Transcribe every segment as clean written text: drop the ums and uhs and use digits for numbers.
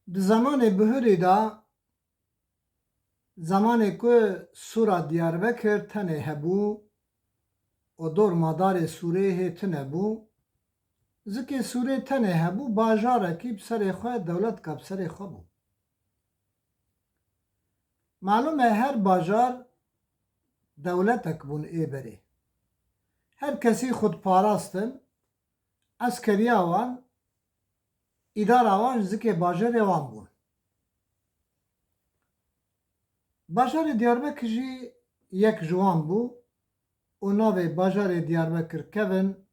Di zamanê bihurê de zamanê ku Sûra Diyarbekir tenê hebû û dor madarê Sûrê hêtine bû, zikê Sûrê tenê hebû bajarekî bi serê xwe dewletka bi serê xwe bû. Malûm e her bajar dewletek bûn êberê. Her kesî xudparastin, eskeriya wan, îdara wan ji zikê bajarê wan bûn. Bajarê Diyarbekir jî yek ji wan bû û navê bajarê Diyarbekir kevin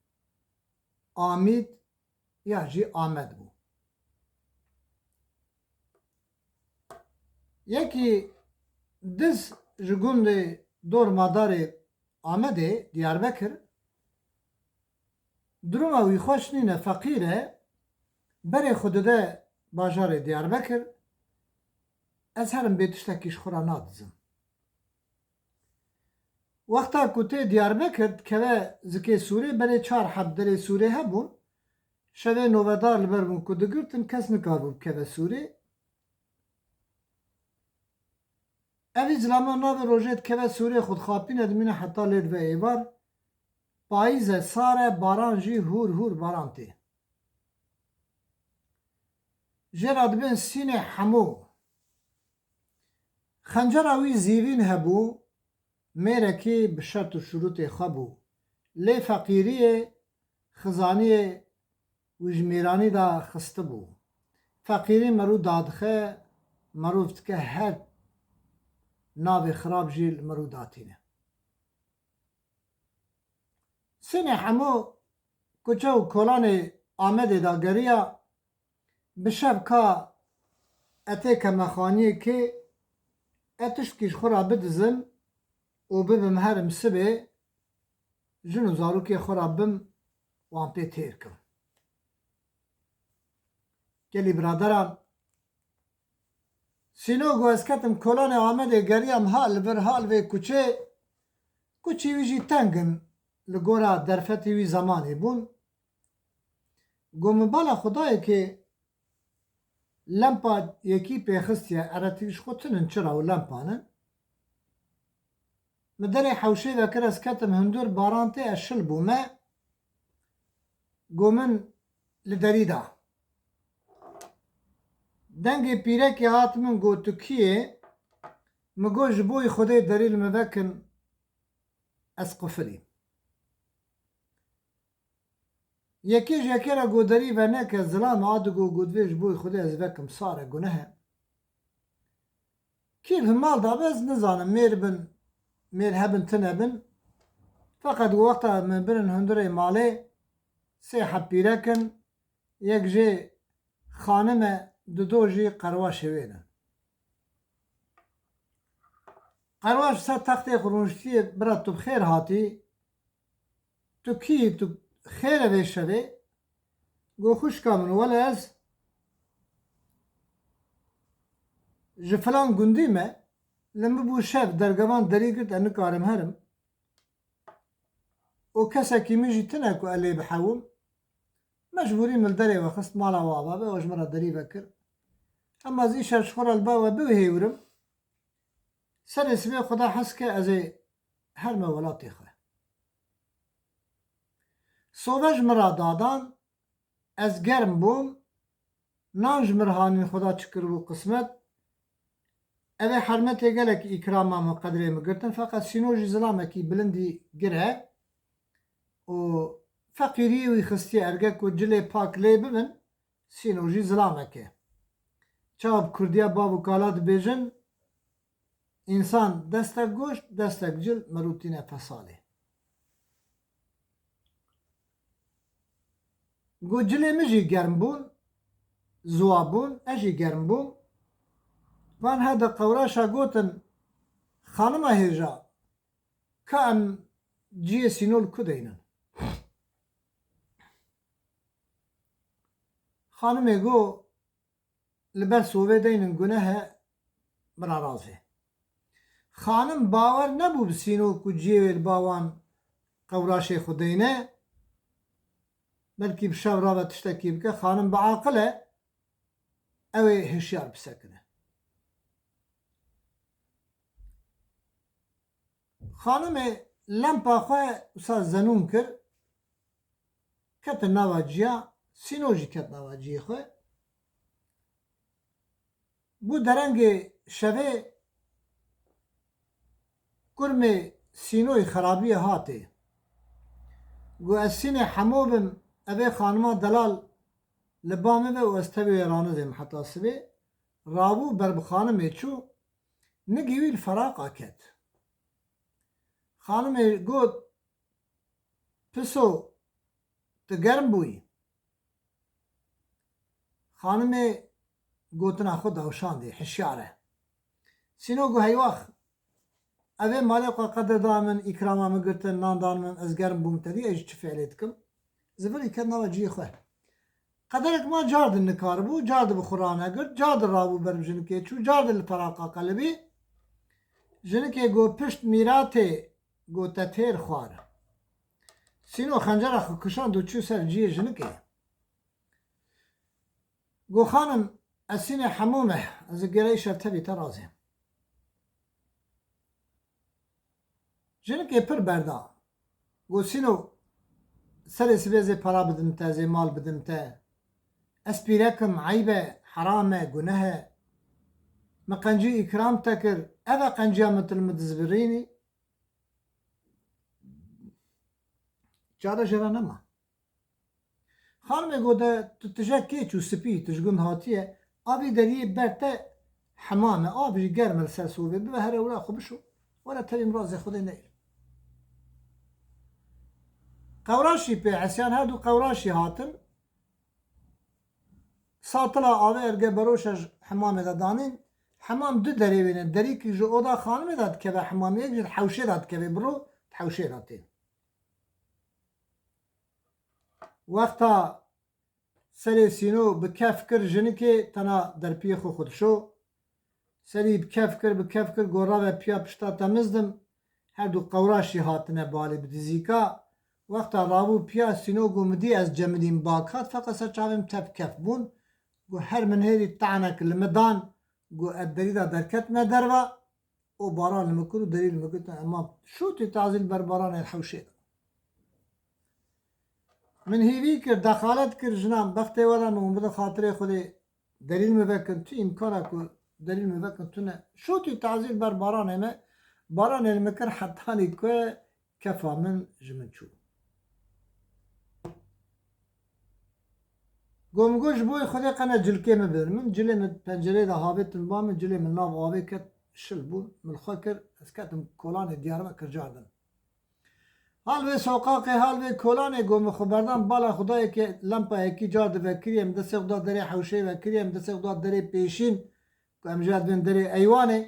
Amîd ya jî Amed bû. Yekî diz ji gundê dor madarê Amedê Diyarbekir duruma wî xweş nîne feqîr e, berê xwe dide bajarê Diyarbekir, ez herim bê tiştekî ji xwe re nadizim. Wexta ku tê Diyarbekir dikeve zikê Sûrê berê 4 hebderê Sûrê hebûn, şevê novedar li ber bûn ku digirtin kes nikarbû bikeve Sûrê. Evî zilama navê rojê dikeve Sûrê xwedxapîne dimîne heta lê dibe êvar, payîz e, sar e, baran jî hûr hûr baran tê. Jêra dibên sînê hemû. Xencera wî zîvîn hebû, mêrekî bi şert û şurûtê xwe bû. Lê feqîriyê, xizaniyê û ji mêranî de xistibû. Feqîrî merû dadixe, merov dike her navê xirab jî li merû datîne. Sînê hemû kuçe û kolanê Amedê da geriya, bi şev ka etê keme xaniyê kê, ez tiştekî ji xwe re bidizim û bibim herim sibê, jin û zarokê xwe re bim wan pê têr kim. Gelî biraderan, sînog û ez ketim kolanê Amedê geriyam hal li vir hal vê kuçê, kuçî wî jî tengin li gora derfetê wî zemanê bûn. Gomibala Xwedayekê lempa yekî pêxistiye eretî ji xwe tinin çira û lempanin. Li derê hewşê vekir ez ketim hundir baran tê ez şil bûme, gomin li derî da. Dengê pîrekê hat min got tu kî yê, min got ji bo Xwedê derî li me vekin ez qifilîm. Yekê ji yekê re got derî veneke zilam a digo got vê ji bo Xwedê ez vekim sar e gunehe. Kî li mal da ez nizanim mêr bin, mêr hebin tin hebin, feqet wexta min birin hundirê malê, sê heb pîrekin, yek jê xanim e, du do jî qerwaşê wê ne. Qerwaş ser textê xurûniştiyê bira tu bi xêr hatî, tu kî yî, tu xêr e vê şevê, got xwişka min wele ez ji filan gundî me, li min bû şev dergevan derî girt ez nikarim herim û kesekî min jî tune ku ez lê bihewim, mecbûrî min li derê vexist mala we ava be, we ji min re derî vekir. Hema ez îşev ji xwe re li ber we bihêwirim, serê sibê Xweda hes ke ez ê herme welatê xwe. Sove ji min re dadan, ez germ bûm, nan ji mirhanên Xweda çikiribû qismet, ev ê hermetê gelekî îkrama min qedrê min girtin, feqet sîno jî zilamekî bilindî gir e û feqîriyê wî xistiye erge ku cilê pak lê bibin, sîno jî zilamek e. Çawa bi Kurdiya bav û kala dibêjin, însan destek goşt, destek cil merû tîne fesalê. Got cilê min jî germ bûn, ziwa bûn, ez jî germ bûm, van her de qewraşa gotin xanima hêja, ka em ciyê sîno li ku deynin? Xanimê got li ber sovê deynin gunehe, min a razê. Xanim bawer nebû bi sîno ku ciyê wê li ba wan qewraşê xwe deyne, belkî bi şev rabe tiştekî bike, xanim biaqil e, اوی هشیار بسکنه. خانم لمپا خواه وسا زنون کر کت نوا جیا سینو جی کت نوا جی خواه بو درنگ شوه کرم سینوی خرابی هاته گو از سین حمو بم اوه خانما دلال لبامه و استوی رانه دیم حتی سبه رابو بر بخانمه چو نگیویل فراق آکد خانم گوت پسو تگرم بوی خانم گوتنا خود هوشانده حشیاره سینو گو هیواخ اوه مالک و قدر دامن اکراما مگرتن نان دامن از گرم بوم تدی ایج چه فعلیت کم زبری کد نوا جی خواه قدرك ما جارد النكار بو جارد بخورانه قرد جارد رابو برم جنكي چو جارد الفراقا قلبي جنكي گو پشت میراته گو تتیر خوار سینو خنجر اخو کشان دو چو سر جیه جنكي گو خانم اسین حمومه از گره شرطبی ترازه جنكي پر بردا گو سینو سر سبیزه پرا بدمته زی مال بدمته اسبیرکم عیبه حرامه گناهه مقنجي إكرام تكر أذا قنجي مثل متزبريني جارة جرانما خانم قودا تتجا كيتشو سبي تشقون هاتيه أبي دريه برتا حمامة أبي قرم الساسوبي ببهر ولا خبشو ولا تري مرازي خذي نيل قوراشي بي عسيان هادو قوراشي هاتن ساطلا آوه ارگه بروشش حمامه دادانين حمام دو دری بینه دری که جو اودا خانمه داد که به حمامی یک جد حوشه داد که برو حوشه دادین وقتا سری سینو بکف کر جنی که تنا در پی خودشو سری بکف کر گورا و پیا پشتا تمزدم هر دو قوراشی هاتنه بالی بدزیکا وقتا رابو پیا سینو گومدی از جمدین باکات فقط سر چاویم تف کف بون گو هر من هیری تعنک لمدان گو الدريدة دركتنا دربا وباران المكر ودليل المكر اما شو تعزيل بر باران الحوشي من هيوي كر دخالت كر جنام بختي ولا من بدا خاطري خدي دليل مبكن تو امكانك دليل مبكن تنا شو تعزيل بر باران اما باران المكر حتى نيكو كفا من جمنشو قوم گوش بوی خودی قنا جلکه مبر من جلی من پنجره ده هابت با من جلی من ناف آبی کت شل بون من خاکر از کتم کلان دیارمکر جاردن حال به سوقاقی حال به کلان قوم خبردان بالا خدایی که لمپا یکی جارد و کریم دست خدا دری حوشه و کریم دست خدا دری پیشین که امجاد بین دری ایوانه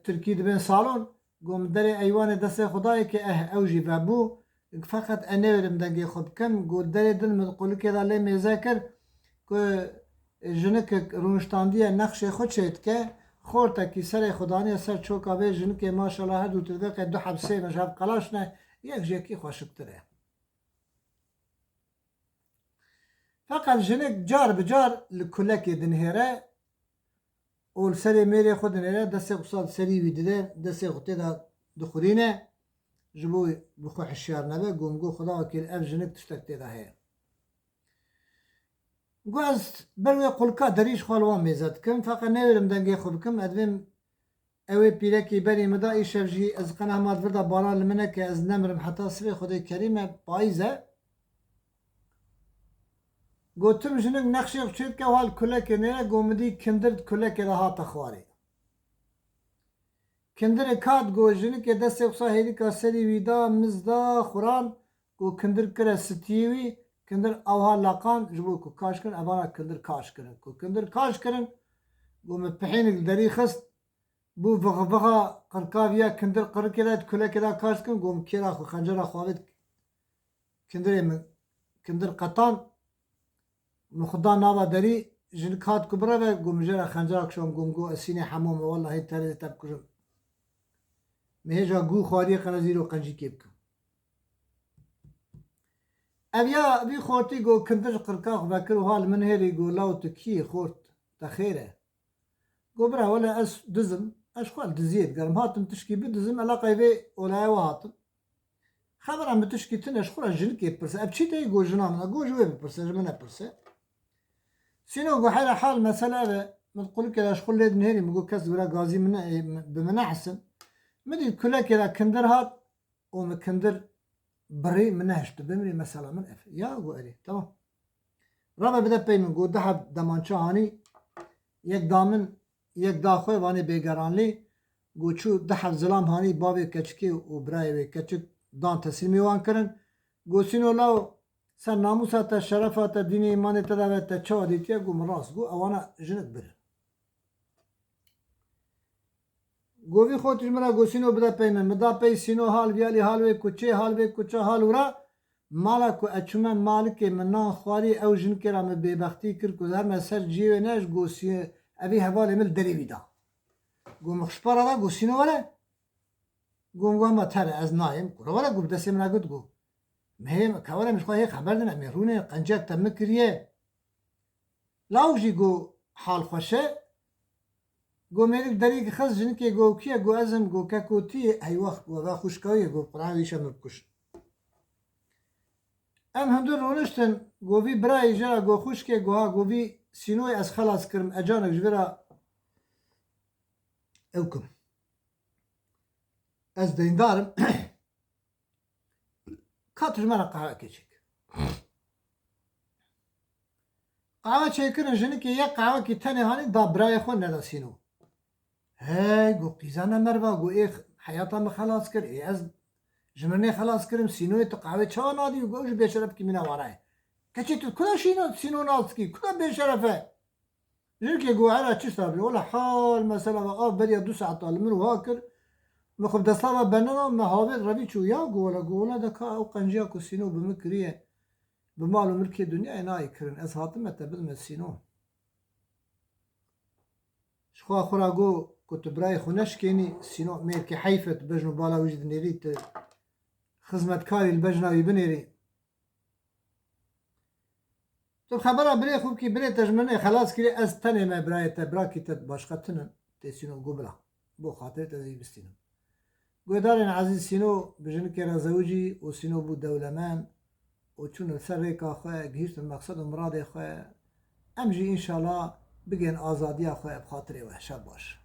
ترکی بین سالون قوم دری ایوانه دست خدایی که اوجی و بو فقط انورم دنگی خود کم گل دری دل مدقولی که داله میذکر که جنک رونشتاندی نقش خود شد که خورتا کی سر خدانی سر چوکا به جنک ماشاءالله هر دو تدق دو حبسه مشاب قلاش نه یک جکی خوشکتره فقط جنک جار بجار لکلک دنهره اول سری میری خود نهره دست قصاد سری ویدده دست خودی دا دخورینه جبوی بخو حشیار نبه گوم گو خدا وکیل اف جنک تشتک تیده هیر گو از بروی قلقا دریش خالوان میزد کم فقط نویرم دنگی خوب کم ادویم اوی پیرکی بری مدا ای شفجی از قناه ماد ورده باران لمنه که از نمرم حتی سوی خدای کریمه پاییزه گو تم جنک نقشی خشید که حال کلک نیره گومدی کندرد کلک ده ها تخواری کندر کات گو جنک دست اقصا هیدی که سری ویدا مزدا خوران گو کندر کره ستیوی کندر اوها لاقان جبو کو کاش کرن ابانا کندر کاش کرن کو کندر کاش کرن گو مپحین دری خست بو وغا قرقاویا کندر قرکرات کله کدا کاش کرن گو مکیرا خو خنجر خوابت کندر قطان مخدا ناوا دری جنکات کبرا و گو مجرا خنجر کشون گو اسینه حموم والله تره تب کشم مهجا گو خواری قنازیر و قنجی کیب کن اویا وی خورتی گو کندر قرقاق وکر و حال من هری گو لاو تکی خورت تخیره گو برا ولا اس دزم اش خوال دزيت قال هاتم تشكي بدزم علاقه بي ولا وهاتم خبر عم تشكي تنش خورا جنكي برس ابشي تي جو جنامنا جو جوي برس جمنا برس سينو جو حال حال مثلا ما تقول لك اش خل نهري مقول كاس ولا غازي من بمن احسن مدي كلها كذا كندر هات ومكندر بري من هشت بمري مثلا من اف يا جو اري تمام رابع بدا بيمن جو دحب دمانچه هاني یک دامن یک داخوی وانی بیگرانلی گوچو ده زلام هانی باوی کچکی و برای کچک دان تسلیمی وان کرن گوسینو لاو سر ناموسا تا شرفا تا دین ایمانی تا دوید تا چا دیتیا گو مراس گو اوانا جنت برن گووی خودش مرا گوسینو بدا پیمن مدا پی سینو حال ویالی حال وی کچه حال وی کچه حال ورا مالا کو اچومن مالک منان خواری او جن کرا me bêbextî kir ku her me ser ciyê ne ji gosiyê evî hevalê min derê vî da gom xişpara da gosîno were gom wan tere ez nayêm kura were gu bi destê min got gu mehêm kewere min xwe hê xeber dine mêrûnê qencek te min kiriye law jî gu hal xweş e gu mêrik derî xez jinikê gu kiye gu ezim gu kekotiyê eywax we xwişkawiyê gu qur'an wî şe min bikuşin ام هندو رونشتن گووی برای جرا گو خوش که گوها گووی سینوی از خلاص کرم اجانک جورا اوکم از دیندارم کاتر مرا قهوه کچک قهوه چیکرن جنی که یک قهوه کی تنه هانی دا برای خون ندا سینو هی گو قیزانه مروا گو ایخ حیاتا مخلاص کر ای از جمرني خلاص كرم سينو تقعوي تشا نادي وقوش بيشرف كي منا وراي كتشت كلا شينو سينو نالسكي كلا بيشرفه جيك يقول على تشتغل ولا حال مثلا اه بدي 2 ساعات طال من واكر مخب دصابة بننا ما هابط ربي شو يا قولا دكا او قنجيا كو سينو بمكريه بمالو ملكي دنيا ناي كرن از هاتم تبل سينو شخوا خراغو كنت براي خنش كيني سينو ميركي حيفت بجنو بالا وجد نريت خزمتکاری البجناوی بنیری تو خبره بری خوب کی بری تجمنه خلاص کری از تنه ما برای تبرا کی تد باشقه تنن تسینو گبرا بو خاطر تدی بستینم گودارن عزیز سینو بجن که رازوجی و سینو بود دولمان و چون سر ریکا خواه گهیشت المقصد و مراد خواه امجی انشالله بگن آزادی خواه بخاطر وحشه باش